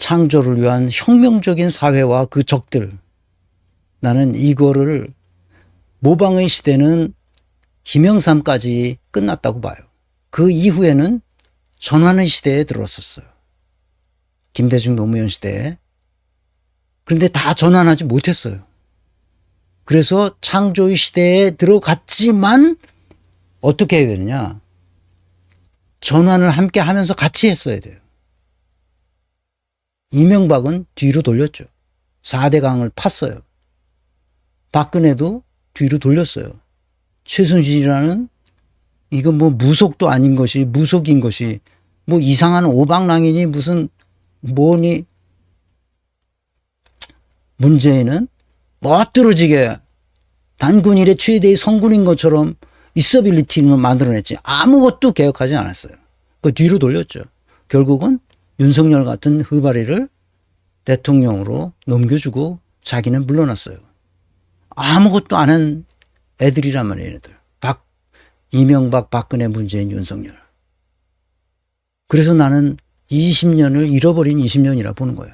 창조를 위한 혁명적인 사회와 그 적들, 나는 이거를 모방의 시대는 김영삼까지 끝났다고 봐요. 그 이후에는 전환의 시대에 들어섰어요. 김대중 노무현 시대에. 그런데 다 전환하지 못했어요. 그래서 창조의 시대에 들어갔지만 어떻게 해야 되느냐. 전환을 함께 하면서 같이 했어야 돼요. 이명박은 뒤로 돌렸죠. 4대 강을 팠어요. 박근혜도 뒤로 돌렸어요. 최순실이라는 이건 뭐 무속도 아닌 것이 무속인 것이 뭐 이상한 오방랑이니 무슨 뭐니. 문재인은 멋들어지게 단군 일의 최대의 성군인 것처럼 있어빌리티를 만들어냈지 아무것도 개혁하지 않았어요. 그 뒤로 돌렸죠. 결국은 윤석열 같은 흐바리를 대통령으로 넘겨주고 자기는 물러났어요. 아무것도 안 한 애들이란 말이에요. 얘네들. 이명박, 박근혜, 문재인, 윤석열. 그래서 나는 20년을 잃어버린 20년이라 보는 거예요.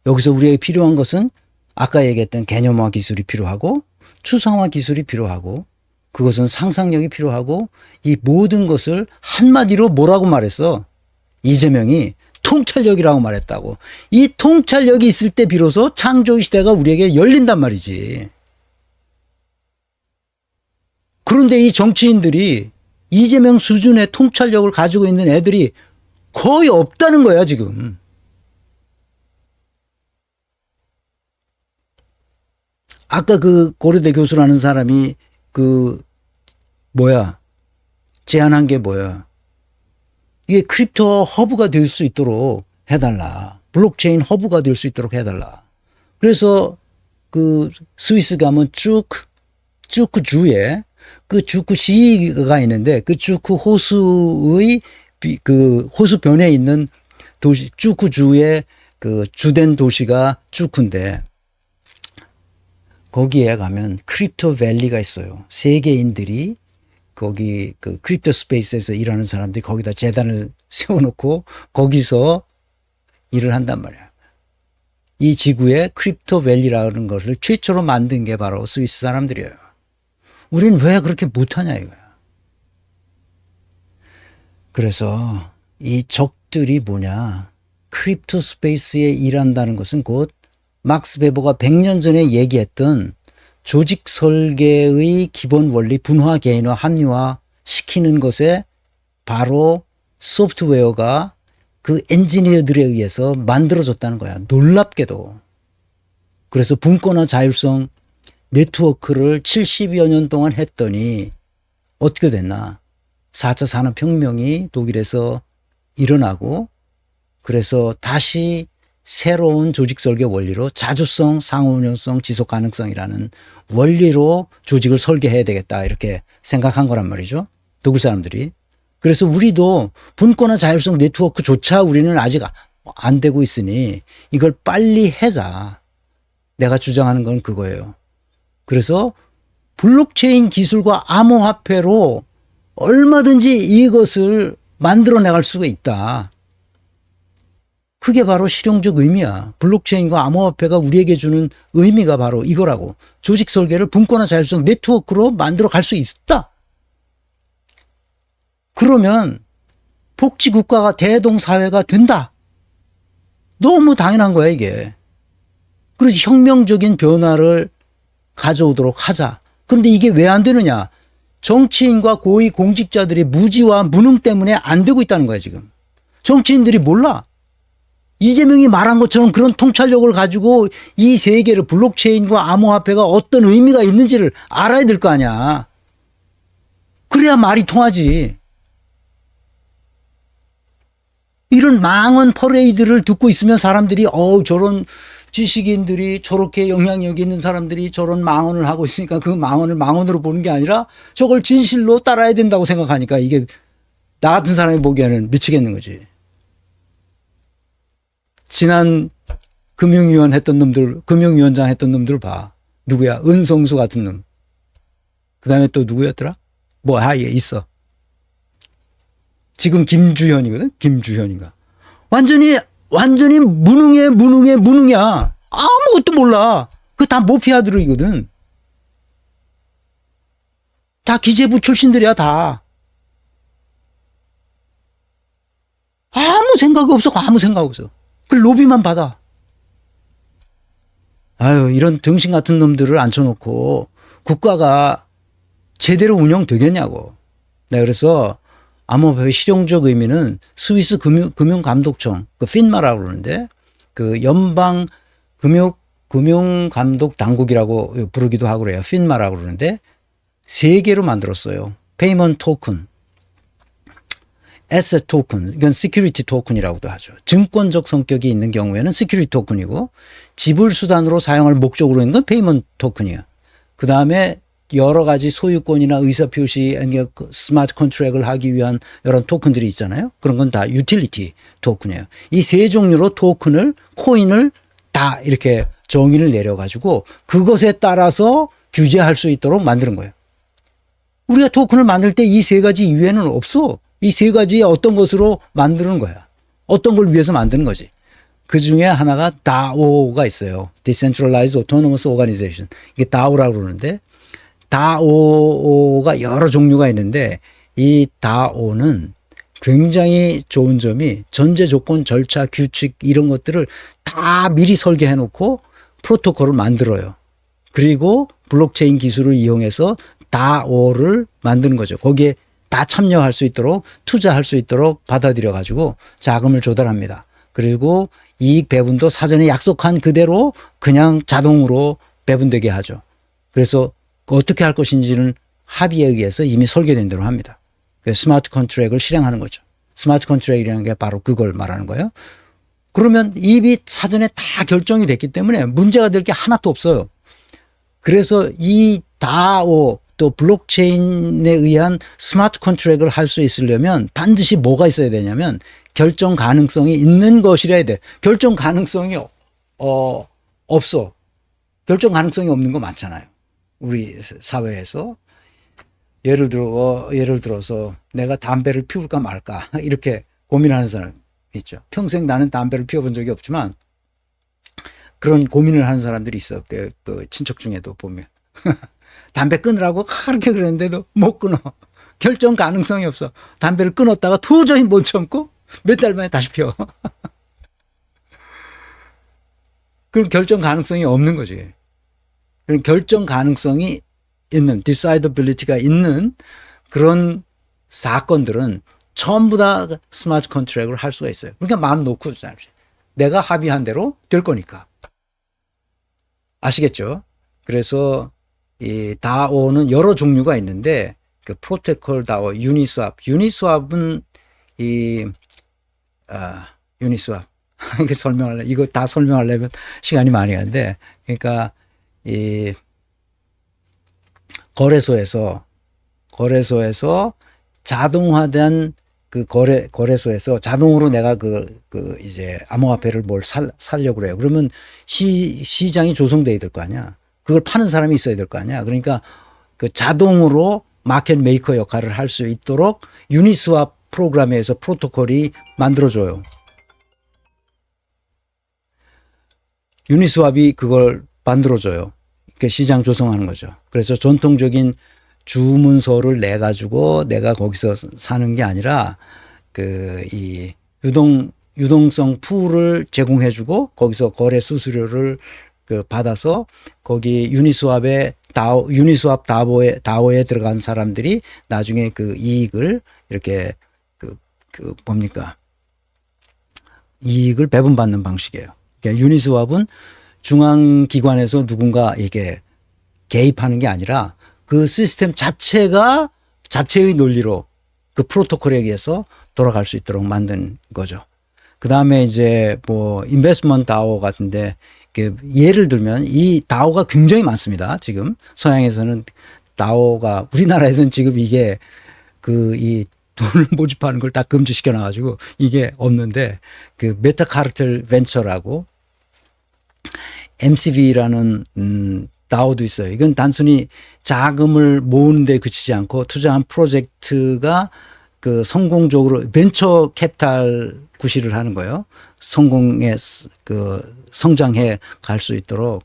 여기서 우리에게 필요한 것은 아까 얘기했던 개념화 기술이 필요하고 추상화 기술이 필요하고 그것은 상상력이 필요하고 이 모든 것을 한마디로 뭐라고 말했어? 이재명이 통찰력이라고 말했다고. 이 통찰력이 있을 때 비로소 창조의 시대가 우리에게 열린단 말이지. 그런데 이 정치인들이 이재명 수준의 통찰력을 가지고 있는 애들이 거의 없다는 거야 지금. 아까 그 고려대 교수라는 사람이 제안한 게 뭐야. 이게 크립토 허브가 될 수 있도록 해달라. 블록체인 허브가 될 수 있도록 해달라. 그래서 그 스위스 가면 쭈크주에 그 쭈크시가 있는데 그 쭈크 호수의 그 호수변에 있는 도시 쭈크주의 그 주된 도시가 쭈크인데 거기에 가면 크립토 밸리가 있어요. 세계인들이 거기 그 크립토 스페이스에서 일하는 사람들이 거기다 재단을 세워놓고 거기서 일을 한단 말이야. 이 지구에 크립토 밸리라는 것을 최초로 만든 게 바로 스위스 사람들이에요. 우린 왜 그렇게 못하냐 이거야. 그래서 이 적들이 뭐냐. 크립토 스페이스에 일한다는 것은 곧 막스 베버가 100년 전에 얘기했던 조직 설계의 기본 원리 분화, 개인화, 합리화 시키는 것에 바로 소프트웨어가 그 엔지니어들에 의해서 만들어졌다는 거야. 놀랍게도. 그래서 분권화 자율성 네트워크를 70여 년 동안 했더니 어떻게 됐나. 4차 산업혁명이 독일에서 일어나고 그래서 다시 새로운 조직 설계 원리로 자주성, 상호운용성, 지속 가능성이라는 원리로 조직을 설계해야 되겠다 이렇게 생각한 거란 말이죠. 독일 사람들이. 그래서 우리도 분권화 자율성 네트워크조차 우리는 아직 안 되고 있으니 이걸 빨리 해자. 내가 주장하는 건 그거예요. 그래서 블록체인 기술과 암호화폐로 얼마든지 이것을 만들어 나갈 수가 있다. 그게 바로 실용적 의미야. 블록체인과 암호화폐가 우리에게 주는 의미가 바로 이거라고. 조직 설계를 분권화 자율성 네트워크로 만들어 갈 수 있다. 그러면 복지국가가 대동사회가 된다. 너무 당연한 거야 이게. 그래서 혁명적인 변화를 가져오도록 하자. 그런데 이게 왜 안 되느냐. 정치인과 고위 공직자들의 무지와 무능 때문에 안 되고 있다는 거야 지금. 정치인들이 몰라. 이재명이 말한 것처럼 그런 통찰력을 가지고 이 세계를 블록체인과 암호화폐가 어떤 의미가 있는지를 알아야 될 거 아니야. 그래야 말이 통하지. 이런 망언 퍼레이드를 듣고 있으면 사람들이 저런 지식인들이 저렇게 영향력 있는 사람들이 저런 망언을 하고 있으니까 그 망언을 망언으로 보는 게 아니라 저걸 진실로 따라야 된다고 생각하니까 이게 나 같은 사람이 보기에는 미치겠는 거지. 지난 금융위원 했던 놈들, 금융위원장 했던 놈들 봐. 누구야? 은성수 같은 놈. 그 다음에 또 누구였더라? 얘 있어. 지금 김주현이거든? 김주현인가. 완전히 완전히 무능이야. 아무것도 몰라. 그거 다 모피아들이거든. 다 기재부 출신들이야, 다. 아무 생각이 없어. 아무 생각 없어. 그 로비만 받아. 아유, 이런 등신 같은 놈들을 앉혀놓고 국가가 제대로 운영되겠냐고. 내가 그래서 암호화폐의 실용적 의미는 스위스 금융감독청, 그 핀마라고 그러는데 그 연방 금융감독 당국이라고 부르기도 하고 그래요. 핀마라고 그러는데 세 개로 만들었어요. 페이먼트 토큰, 에셋 토큰, 이건 시큐리티 토큰이라고도 하죠. 증권적 성격이 있는 경우에는 시큐리티 토큰이고 지불 수단으로 사용할 목적으로 있는 건 페이먼트 토큰이에요. 그 다음에 여러 가지 소유권이나 의사표시, 스마트 컨트랙을 하기 위한 여러 토큰들이 있잖아요. 그런 건 다 유틸리티 토큰이에요. 이 세 종류로 토큰을, 코인을 다 이렇게 정의를 내려가지고 그것에 따라서 규제할 수 있도록 만드는 거예요. 우리가 토큰을 만들 때 이 세 가지 이외에는 없어. 이 세 가지의 어떤 것으로 만드는 거야. 어떤 걸 위해서 만드는 거지. 그 중에 하나가 DAO가 있어요. Decentralized Autonomous Organization. 이게 DAO라고 그러는데 DAO가 여러 종류가 있는데 이 DAO는 굉장히 좋은 점이 전제 조건, 절차, 규칙 이런 것들을 다 미리 설계해 놓고 프로토콜을 만들어요. 그리고 블록체인 기술을 이용해서 DAO를 만드는 거죠. 거기에 다 참여할 수 있도록 투자할 수 있도록 받아들여 가지고 자금을 조달합니다. 그리고 이익 배분도 사전에 약속한 그대로 그냥 자동으로 배분되게 하죠. 그래서 어떻게 할 것인지는 합의에 의해서 이미 설계된 대로 합니다. 스마트 컨트랙을 실행하는 거죠. 스마트 컨트랙이라는 게 바로 그걸 말하는 거예요. 그러면 이미 사전에 다 결정이 됐기 때문에 문제가 될 게 하나도 없어요. 그래서 이 DAO 또 블록체인에 의한 스마트 컨트랙을 할 수 있으려면 반드시 뭐가 있어야 되냐면 결정 가능성이 있는 것이라야 돼. 결정 가능성이 없어. 결정 가능성이 없는 거 많잖아요. 우리 사회에서. 예를 들어서 내가 담배를 피울까 말까 이렇게 고민하는 사람 있죠. 평생 나는 담배를 피워본 적이 없지만 그런 고민을 하는 사람들이 있어. 그 친척 중에도 보면. 담배 끊으라고 그렇게 그랬는데도 못 끊어. 결정 가능성이 없어. 담배를 끊었다가 도저히 못 참고 몇 달 만에 다시 피워. 그럼 결정 가능성이 없는 거지. 그럼 결정 가능성이 있는, decidability가 있는 그런 사건들은 전부 다 스마트 컨트랙을 할 수가 있어요. 그러니까 마음 놓고 내가 합의한 대로 될 거니까. 아시겠죠? 그래서 이 DAO는 여러 종류가 있는데 그 프로토콜 DAO, 유니스왑은 유니스왑 이거 다 설명하려면 시간이 많이 가는데, 그러니까 이 거래소에서 자동화된 그 거래소에서 자동으로 내가 이제 암호화폐를 뭘 살려고 그래요. 그러면 시장이 조성돼야 될 거 아니야. 그걸 파는 사람이 있어야 될 거 아니야. 그러니까 그 자동으로 마켓 메이커 역할을 할 수 있도록 유니스왑 프로그램에서 프로토콜이 만들어줘요. 유니스왑이 그걸 만들어줘요. 그 시장 조성하는 거죠. 그래서 전통적인 주문서를 내 가지고 내가 거기서 사는 게 아니라 이 유동성 풀을 제공해주고 거기서 거래 수수료를 받아서 거기 유니스왑 다오에 들어간 사람들이 나중에 그 이익을 이렇게 이익을 배분받는 방식이에요. 그러니까 유니스왑은 중앙기관에서 누군가 이게 개입하는 게 아니라 그 시스템 자체가 자체의 논리로 그 프로토콜에 의해서 돌아갈 수 있도록 만든 거죠. 그 다음에 이제 뭐 인베스트먼트 다오 같은데 예를 들면 이 다오가 굉장히 많습니다. 지금 서양에서는 다오가, 우리나라에서는 지금 이게 이 돈을 모집하는 걸 다 금지시켜 놔가지고 이게 없는데, 그 메타카르텔 벤처라고 MCB라는 다오도 있어요. 이건 단순히 자금을 모으는 데 그치지 않고 투자한 프로젝트가 성공적으로 벤처 캐피탈 구실을 하는 거예요. 성공에 성장해 갈 수 있도록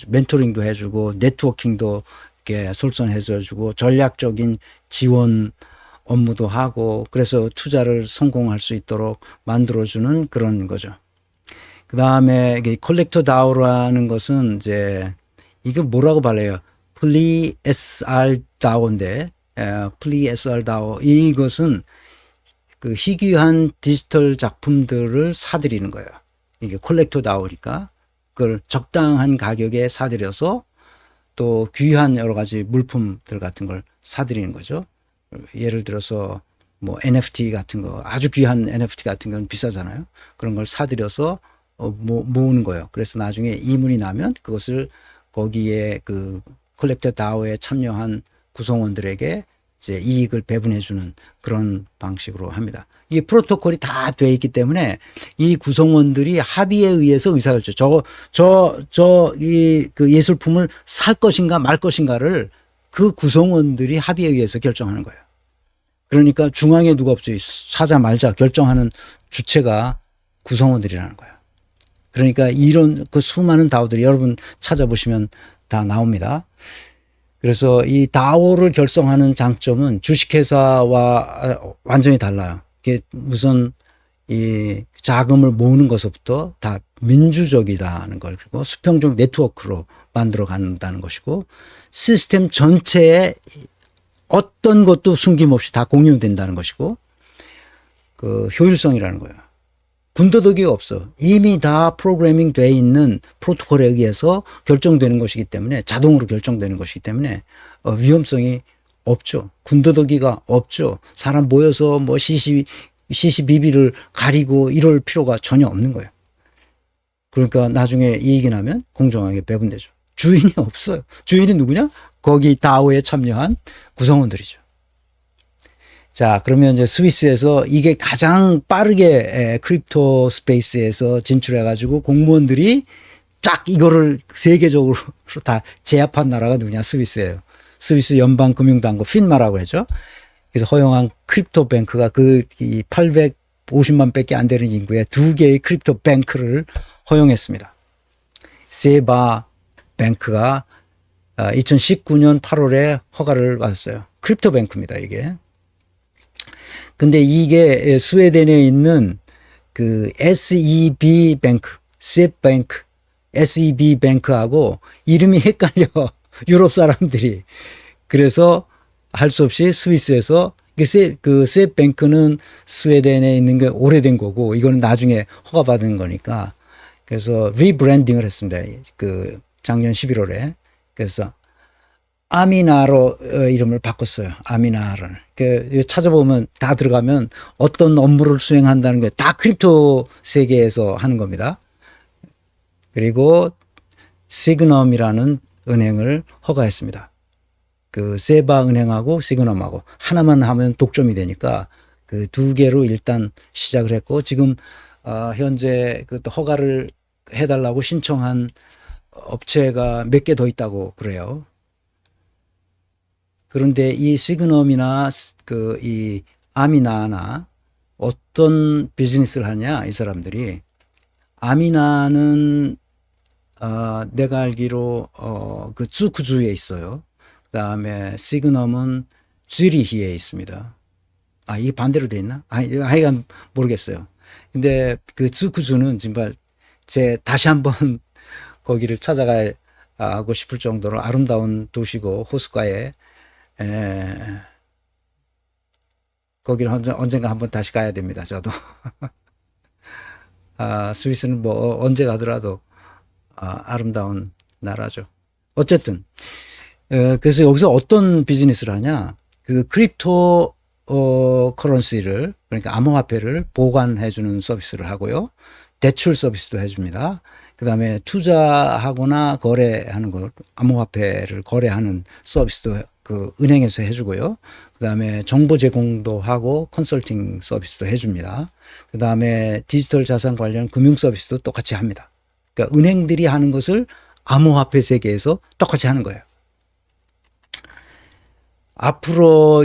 멘토링도 해주고 네트워킹도 이렇게 솔선해주고 전략적인 지원 업무도 하고 그래서 투자를 성공할 수 있도록 만들어주는 그런 거죠. 그 다음에 컬렉터 다오라는 것은 이제 이게 뭐라고 발려요? 플리-SR 다오인데, 플리-SR 다오 이것은 그 희귀한 디지털 작품들을 사들이는 거예요. 이게 컬렉터 다오니까 그걸 적당한 가격에 사들여서 또 귀한 여러 가지 물품들 같은 걸 사들이는 거죠. 예를 들어서 뭐 NFT 같은 거 아주 귀한 NFT 같은 건 비싸잖아요. 그런 걸 사들여서 모으는 거예요. 그래서 나중에 이문이 나면 그것을 거기에 그 컬렉터 다오에 참여한 구성원들에게 이제 이익을 배분해 주는 그런 방식으로 합니다. 이 프로토콜이 다 돼 있기 때문에 이 구성원들이 합의에 의해서 의사결정, 그 예술품을 살 것인가 말 것인가를 그 구성원들이 합의에 의해서 결정하는 거예요. 그러니까 중앙에 누가 없어요. 사자 말자 결정하는 주체가 구성원들이라는 거예요. 그러니까 이런 그 수많은 다오들이 여러분 찾아보시면 다 나옵니다. 그래서 이 다오를 결성하는 장점은 주식회사와 완전히 달라요. 이게 무슨 이 자금을 모으는 것부터 다 민주적이다는 걸, 그리고 수평적 네트워크로 만들어 간다는 것이고, 시스템 전체에 어떤 것도 숨김없이 다 공유된다는 것이고, 그 효율성이라는 거예요. 군더더기가 없어. 이미 다 프로그래밍 돼 있는 프로토콜에 의해서 결정되는 것이기 때문에, 자동으로 결정되는 것이기 때문에 위험성이 없죠. 군더더기가 없죠. 사람 모여서 뭐 시시비비를 가리고 이럴 필요가 전혀 없는 거예요. 그러니까 나중에 이익이 나면 공정하게 배분되죠. 주인이 없어요. 주인이 누구냐? 거기 다오에 참여한 구성원들이죠. 자, 그러면 이제 스위스에서 이게 가장 빠르게 크립토 스페이스에서 진출해가지고 공무원들이 쫙 이거를 세계적으로 다 제압한 나라가 누구냐? 스위스예요. 스위스 연방금융당국 핀마라고 하죠. 그래서 허용한 크립토 뱅크가 그 850만 밖에 안 되는 인구에 2개의 크립토 뱅크를 허용했습니다. 세바 뱅크가 2019년 8월에 허가를 받았어요. 크립토 뱅크입니다, 이게. 근데 이게 스웨덴에 있는 그 SEB 뱅크, SEB 뱅크, SEB 뱅크하고 이름이 헷갈려. 유럽 사람들이. 그래서 할 수 없이 스위스에서 그 SEB 뱅크는 스웨덴에 있는 게 오래된 거고 이거는 나중에 허가받은 거니까 그래서 리브랜딩을 했습니다. 그 작년 11월에. 그래서 아미나로 이름을 바꿨어요. 아미나를. 찾아보면 다 들어가면 어떤 업무를 수행한다는 게 다 크립토 세계에서 하는 겁니다. 그리고 시그넘이라는 은행을 허가했습니다. 그 세바 은행하고 시그넘하고 하나만 하면 독점이 되니까 그 2개로 일단 시작을 했고 지금 현재 그 허가를 해달라고 신청한 업체가 몇 개 더 있다고 그래요. 그런데 이 시그넘이나 이 아미나나 어떤 비즈니스를 하냐 이 사람들이. 아미나는 내가 알기로 그 츠쿠주에 있어요. 그다음에 시그넘은 쥐리히에 있습니다. 이게 반대로 돼 있나? 하여간 모르겠어요. 근데 그 츠쿠주는 정말 다시 한번 거기를 찾아가고 싶을 정도로 아름다운 도시고 호숫가에 거기를 언젠가 한번 다시 가야 됩니다. 저도. 스위스는 뭐 언제 가더라도 아름다운 나라죠. 어쨌든 그래서 여기서 어떤 비즈니스를 하냐? 그 크립토 커런시를 그러니까 암호화폐를 보관해 주는 서비스를 하고요. 대출 서비스도 해줍니다. 그 다음에 투자하거나 거래하는 거, 암호화폐를 거래하는 서비스도 그 은행에서 해주고요. 그 다음에 정보 제공도 하고 컨설팅 서비스도 해줍니다. 그 다음에 디지털 자산 관련 금융 서비스도 똑같이 합니다. 그러니까 은행들이 하는 것을 암호화폐 세계에서 똑같이 하는 거예요. 앞으로